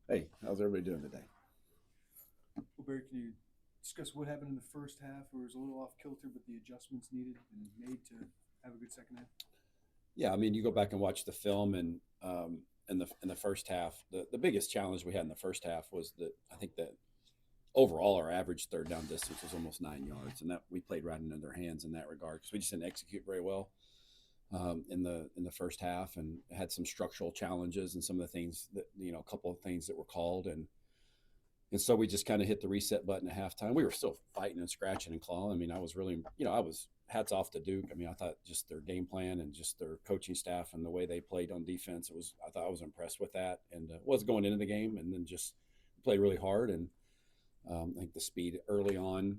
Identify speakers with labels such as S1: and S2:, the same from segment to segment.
S1: Hey, how's everybody doing today?
S2: Well, Barry, can you discuss what happened in the first half where it was a little off kilter, but the adjustments needed and made to have a good second half?
S1: Yeah, I mean, you go back and watch the film, and in the first half, the biggest challenge we had in the first half was that I think that overall our average third down distance was almost 9 yards, and that we played right into their hands in that regard because we just didn't execute very well in the first half, and had some structural challenges and some of the things that a couple of things that were called, and so we just kind of hit the reset button at halftime. We were still fighting and scratching and clawing. I mean, I was really, I was hats off to Duke. I mean, I thought just their game plan and just their coaching staff and the way they played on defense, I thought I was impressed with that. And was going into the game and then just played really hard. And I think the speed early on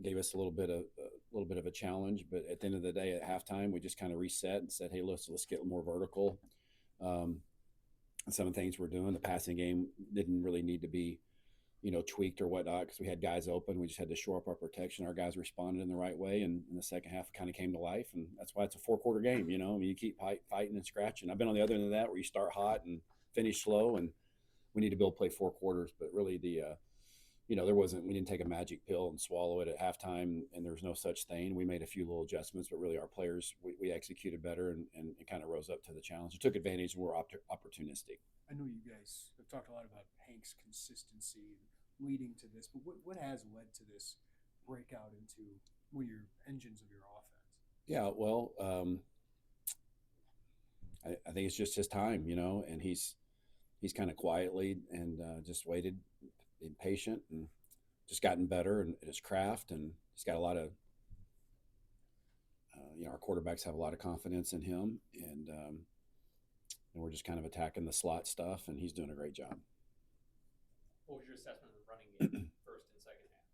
S1: gave us a little bit of a challenge. But at the end of the day, at halftime, we just kind of reset and said, hey, let's get more vertical. Um, and some of the things we're doing, the passing game didn't really need to be tweaked or whatnot because we had guys open. We just had to shore up our protection. Our guys responded in the right way, and in the second half, it kind of came to life. And that's why it's a four-quarter game. I mean, you keep fighting and scratching. I've been on the other end of that where you start hot and finish slow, and we need to be able to play four quarters. But really, there wasn't. We didn't take a magic pill and swallow it at halftime, and there was no such thing. We made a few little adjustments, but really, our players we executed better and it kind of rose up to the challenge. It took advantage and were opportunistic.
S2: I know you guys have talked a lot about Hank's consistency and leading to this, but what has led to this breakout into one of your engines of your offense?
S1: Yeah, well, I think it's just his time, and he's kind of quietly and just waited, been patient, and just gotten better and at his craft, and he's got a lot of our quarterbacks have a lot of confidence in him, and we're just kind of attacking the slot stuff, and he's doing a great job.
S3: What was your assessment of the running game first and second half?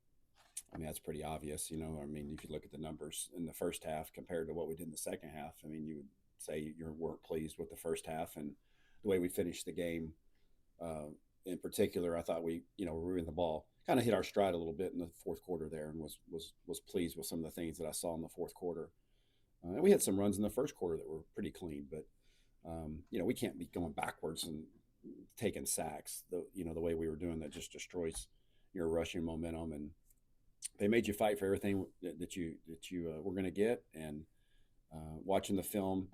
S1: I mean, that's pretty obvious, I mean, if you look at the numbers in the first half compared to what we did in the second half, I mean, you would say you weren't pleased with the first half and the way we finished the game. Uh, in particular, I thought we were in the ball, kind of hit our stride a little bit in the fourth quarter there, and was pleased with some of the things that I saw in the fourth quarter. And we had some runs in the first quarter that were pretty clean, but we can't be going backwards and taking sacks. The way we were doing that just destroys your rushing momentum, and they made you fight for everything that you were going to get. And watching the film,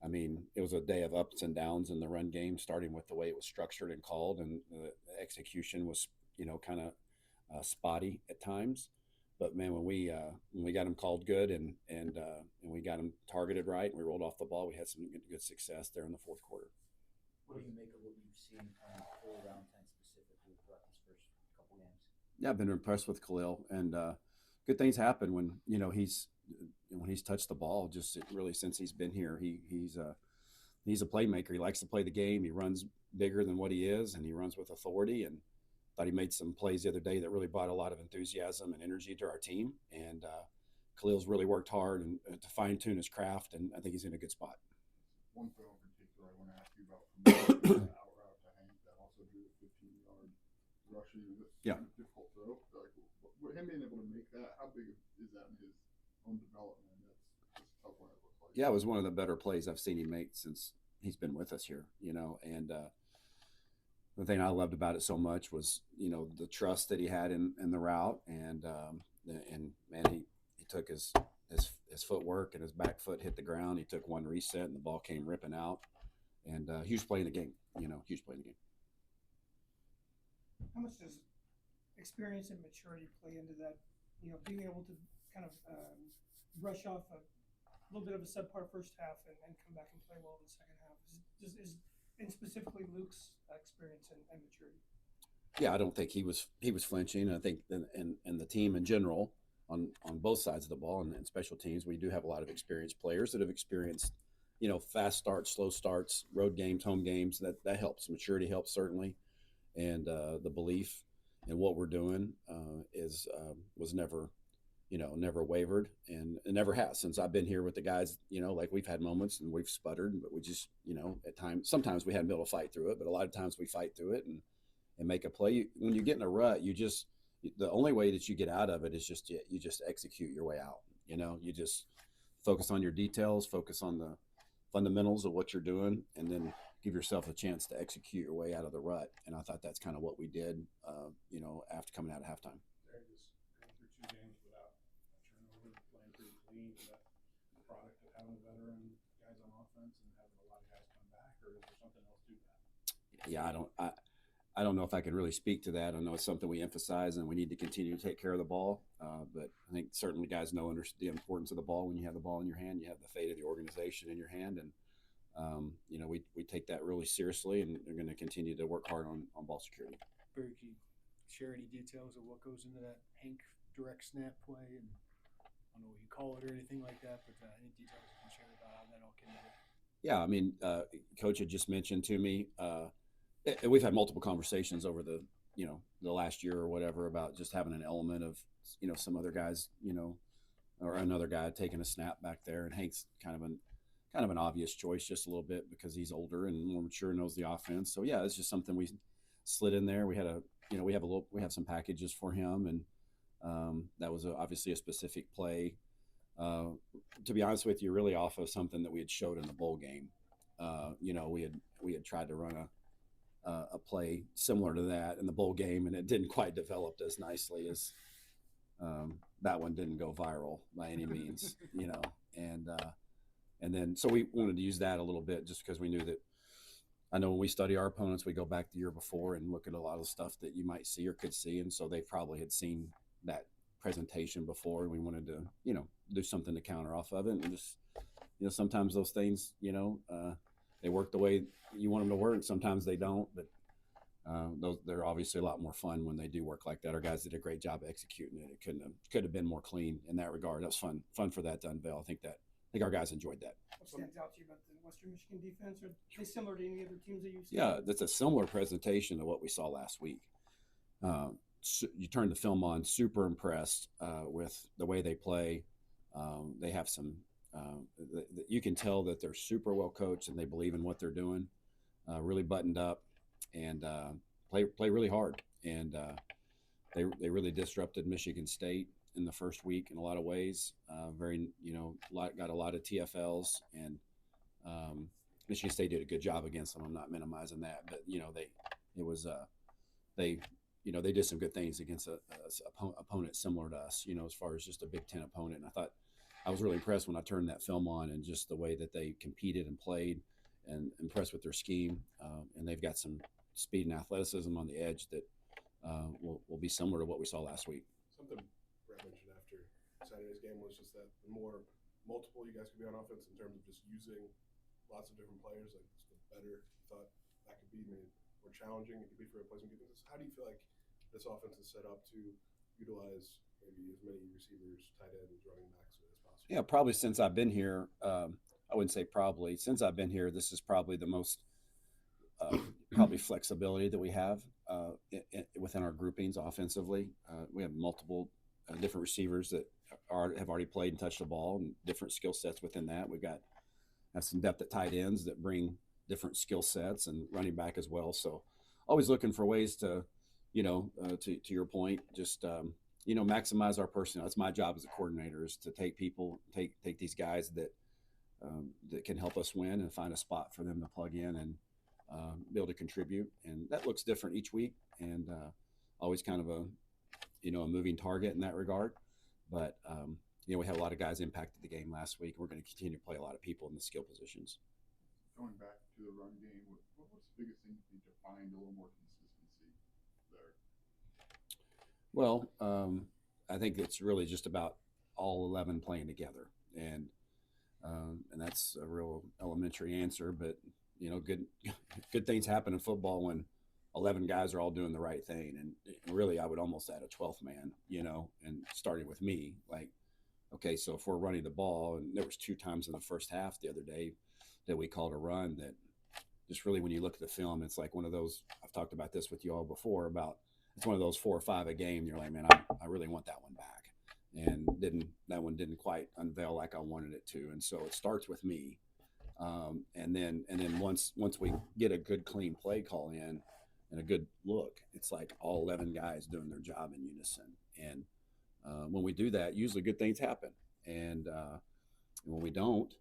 S1: I mean, it was a day of ups and downs in the run game, starting with the way it was structured and called, and the execution was kind of spotty at times. But man, when we got them called good and we got them targeted right, and we rolled off the ball, we had some good success there in the fourth quarter.
S4: What do you make of what you've seen all around 10 specifically throughout these first couple games?
S1: Yeah, I've been impressed with Khalil, and good things happen when he's touched the ball. Just really since he's been here, he's a playmaker. He likes to play the game. He runs bigger than what he is, and he runs with authority. And thought he made some plays the other day that really brought a lot of enthusiasm and energy to our team. And Khalil's really worked hard and to fine tune his craft, and I think he's in a good spot.
S5: One throw in particular I want to ask you about from out to Hank that also drew a 15-yard rushing. That's
S1: Yeah.
S5: a difficult throw. Like, him being able to make that, how big is that in his own development? That's just a tough one. It looks like.
S1: Yeah, it was one of the better plays I've seen him make since he's been with us here. And the thing I loved about it so much was, the trust that he had in the route, and man, he took his footwork and his back foot hit the ground. He took one reset, and the ball came ripping out. And huge play in the game, huge play in the game.
S6: How much does experience and maturity play into that? Being able to kind of brush off a little bit of a subpar first half and come back and play well in the second half. And specifically Luke's experience and maturity.
S1: Yeah, I don't think he was flinching. I think and the team in general on both sides of the ball and special teams, we do have a lot of experienced players that have experienced fast starts, slow starts, road games, home games. That helps. Maturity helps certainly, and the belief in what we're doing is was never wavered, and it never has since I've been here with the guys. Like we've had moments and we've sputtered, but we just at times sometimes we haven't been able to fight through it, but a lot of times we fight through it and make a play. When you get in a rut, the only way that you get out of it is you just execute your way out. You just focus on your details, focus on the fundamentals of what you're doing, and then give yourself a chance to execute your way out of the rut. And I thought that's kind of what we did, after coming out of halftime.
S5: They're just going through 2 games without a turnover, playing pretty clean. Is that the product of having veteran guys on offense and having a lot of guys come back, or is there something else to that?
S1: Yeah, I don't know if I can really speak to that. I know it's something we emphasize, and we need to continue to take care of the ball. But I think certainly guys know the importance of the ball. When you have the ball in your hand, you have the fate of the organization in your hand, and we take that really seriously, and they're going to continue to work hard on ball security.
S2: Barry, can you share any details of what goes into that Hank direct snap play? And I don't know what you call it or anything like that, but any details you can share about how that all came together?
S1: Yeah, I mean, Coach had just mentioned to me. And we've had multiple conversations over the last year or whatever about just having an element of some other guys or another guy taking a snap back there, and Hank's kind of an obvious choice just a little bit because he's older and more mature, knows the offense. So yeah, it's just something we slid in there. We had we have some packages for him, and that was obviously a specific play. To be honest with you, really off of something that we had showed in the bowl game. We had tried to run a play similar to that in the bowl game, and it didn't quite develop as nicely as that one didn't go viral by any means, and then so we wanted to use that a little bit just because we knew that. I know when we study our opponents, we go back the year before and look at a lot of stuff that you might see or could see, and so they probably had seen that presentation before, and we wanted to do something to counter off of it, and just sometimes those things they work the way you want them to work. Sometimes they don't, but they're obviously a lot more fun when they do work like that. Our guys did a great job executing it. It could have been more clean in that regard. That was fun for that to unveil. I think our guys enjoyed that.
S6: What stands out to you about the Western Michigan defense? Are they similar to any other teams that you've seen?
S1: Yeah, that's a similar presentation to what we saw last week. You turn the film on, super impressed with the way they play. They have some. You can tell that they're super well coached and they believe in what they're doing. Really buttoned up and play really hard. And they really disrupted Michigan State in the first week in a lot of ways. Got a lot of TFLs, and Michigan State did a good job against them. I'm not minimizing that, but they did some good things against a opponent similar to us. As far as just a Big Ten opponent. And I was really impressed when I turned that film on, and just the way that they competed and played, and impressed with their scheme. And they've got some speed and athleticism on the edge that will be similar to what we saw last week.
S5: Something Brett mentioned after Saturday's game was just that the more multiple you guys could be on offense in terms of just using lots of different players, like the better you thought that could be, maybe more challenging it could be for replacement defenses. How do you feel like this offense is set up to utilize maybe as many receivers, tight ends, running backs as possible?
S1: Yeah, probably since I've been here, I wouldn't say probably. Since I've been here, this is probably the most probably flexibility that we have within our groupings offensively. We have multiple different receivers that have already played and touched the ball, and different skill sets within that. We've got some depth at tight ends that bring different skill sets, and running back as well. So always looking for ways to, to your point, just maximize our personnel. That's my job as a coordinator, is to take these guys that can help us win and find a spot for them to plug in and be able to contribute. And that looks different each week, and always kind of a moving target in that regard. But we had a lot of guys impacted the game last week. We're going to continue to play a lot of people in the skill positions.
S5: Going back to the run game, what's the biggest thing you think to find a little more consistency there?
S1: Well, I think it's really just about all 11 playing together, and that's a real elementary answer. But good things happen in football when 11 guys are all doing the right thing. And really, I would almost add a 12th man, and starting with me. Like, okay, so if we're running the ball, and there was 2 times in the first half the other day that we called a run, that just really, when you look at the film, it's like one of those. I've talked about this with you all before about. It's one of those 4 or 5 a game. You're like, man, I really want that one back, and that one didn't quite unveil like I wanted it to. And so it starts with me, and then once we get a good clean play call in and a good look, it's like all 11 guys doing their job in unison. And when we do that, usually good things happen. And when we don't,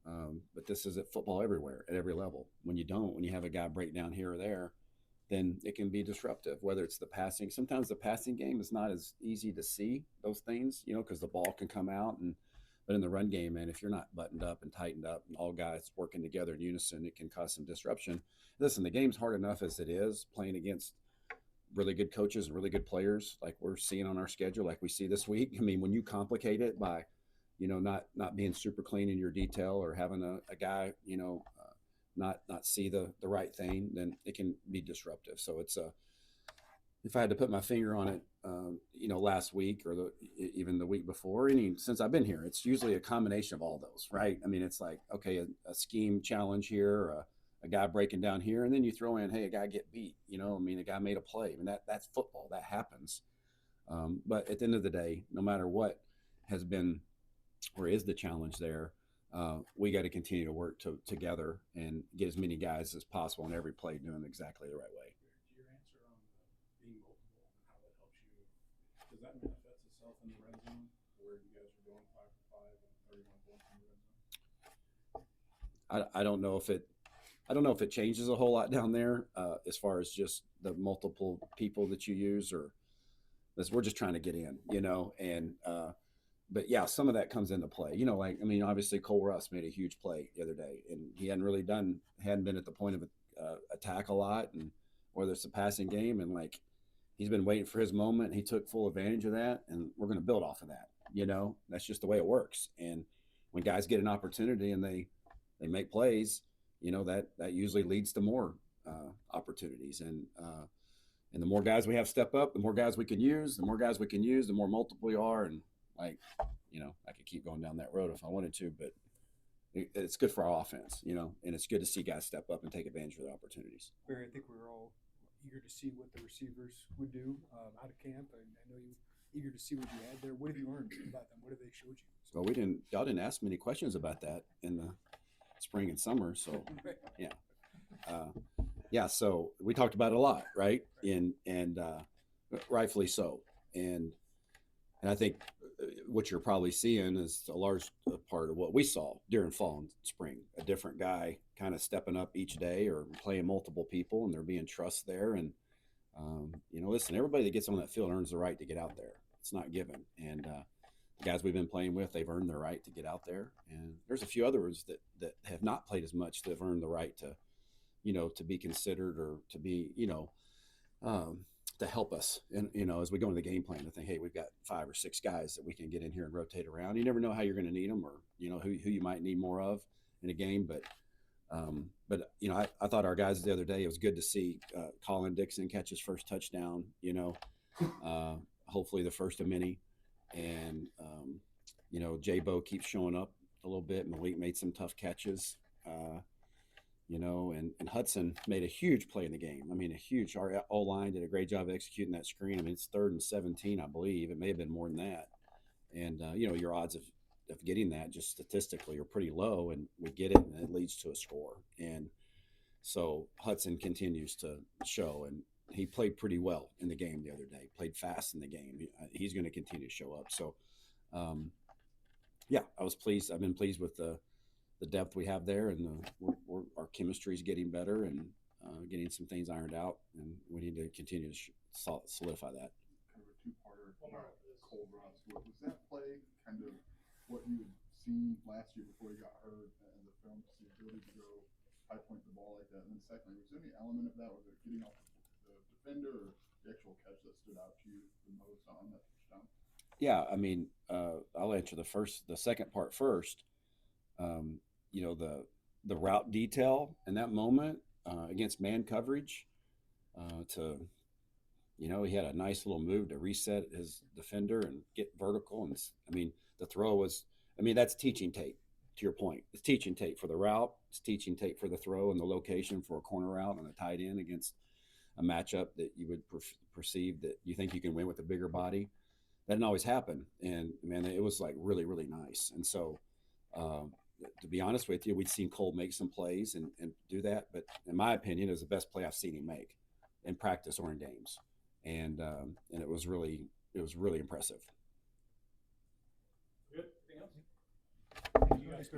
S1: But this is at football everywhere, at every level. When you have a guy break down here or there, then it can be disruptive, whether it's the passing. Sometimes the passing game is not as easy to see those things, because the ball can come out. But in the run game, man, if you're not buttoned up and tightened up and all guys working together in unison, it can cause some disruption. Listen, the game's hard enough as it is, playing against really good coaches and really good players like we're seeing on our schedule, like we see this week. I mean, when you complicate it by, not being super clean in your detail or having a guy, not see the right thing, then it can be disruptive. So it's if I had to put my finger on it, last week or even the week before, since I've been here, it's usually a combination of all those, right? I mean, it's like, okay, a scheme challenge here, a guy breaking down here, and then you throw in, hey, a guy get beat, a guy made a play. I mean, that's football, that happens. But at the end of the day, no matter what has been or is the challenge there, we got to continue to work together and get as many guys as possible in every play doing exactly the right way.
S5: To your answer on being multiple and how that helps you, does that manifest itself in the red zone where you guys are going 5 for 5 and 31 points in the red zone?
S1: I don't know if it changes a whole lot down there as far as just the multiple people that you use, or we're just trying to get in, but yeah, some of that comes into play. Obviously Cole Russ made a huge play the other day, and he hadn't been at the point of attack a lot, and whether it's a passing game, and he's been waiting for his moment. He took full advantage of that, and we're going to build off of that. That's just the way it works. And when guys get an opportunity and they make plays, that usually leads to more opportunities. And the more guys we have step up, the more guys we can use. The more guys we can use, the more multiple we are. And I could keep going down that road if I wanted to, but it's good for our offense, and it's good to see guys step up and take advantage of the opportunities.
S2: Barry, I think we were all eager to see what the receivers would do out of camp. And I know you eager to see what you had there. What have you learned about them? What have they showed you?
S1: So y'all didn't ask many questions about that in the spring and summer. So yeah. So we talked about it a lot, right? And rightfully so. And I think what you're probably seeing is a large part of what we saw during fall and spring, a different guy kind of stepping up each day or playing multiple people, and there being trust there. And, listen, everybody that gets on that field earns the right to get out there. It's not given. And the guys we've been playing with, they've earned their right to get out there. And there's a few others that have not played as much that have earned the right to, to be considered or to be, to help us. And, as we go into the game plan, to think, hey, we've got 5 or 6 guys that we can get in here and rotate around. You never know how you're going to need them, or, who you might need more of in a game. But I thought our guys the other day, it was good to see Colin Dixon catch his first touchdown, hopefully the first of many. And, J-Bo keeps showing up a little bit. Malik made some tough catches, and Hudson made a huge play in the game. Our O-line did a great job of executing that screen. It's 3rd and 17, I believe. It may have been more than that. And, your odds of getting that just statistically are pretty low, and we get it, and it leads to a score. And so Hudson continues to show, and he played pretty well in the game the other day, played fast in the game. He's going to continue to show up. So, I was pleased. I've been pleased with the depth we have there, and our chemistry is getting better and getting some things ironed out, and we need to continue to solidify that.
S7: Kind of a two-parter about Cole Russ. Was that play kind of what you had seen last year before he got hurt in the film, just the ability to go high point the ball like that? And then secondly, was there any element of that, was it getting off the defender or the actual catch that stood out to you the most on that touchdown?
S1: Yeah, I'll answer the second part first. The route detail in that moment against man coverage, he had a nice little move to reset his defender and get vertical. And the throw was, that's teaching tape, to your point. It's teaching tape for the route. It's teaching tape for the throw and the location for a corner route and a tight end against a matchup that you would perceive that you think you can win with a bigger body. That didn't always happen. And, it was really, really nice. And so, to be honest with you, we'd seen Cole make some plays and do that. But in my opinion, it was the best play I've seen him make in practice or in games. And it was really impressive.
S3: Good. Anything else?
S2: Thank you guys.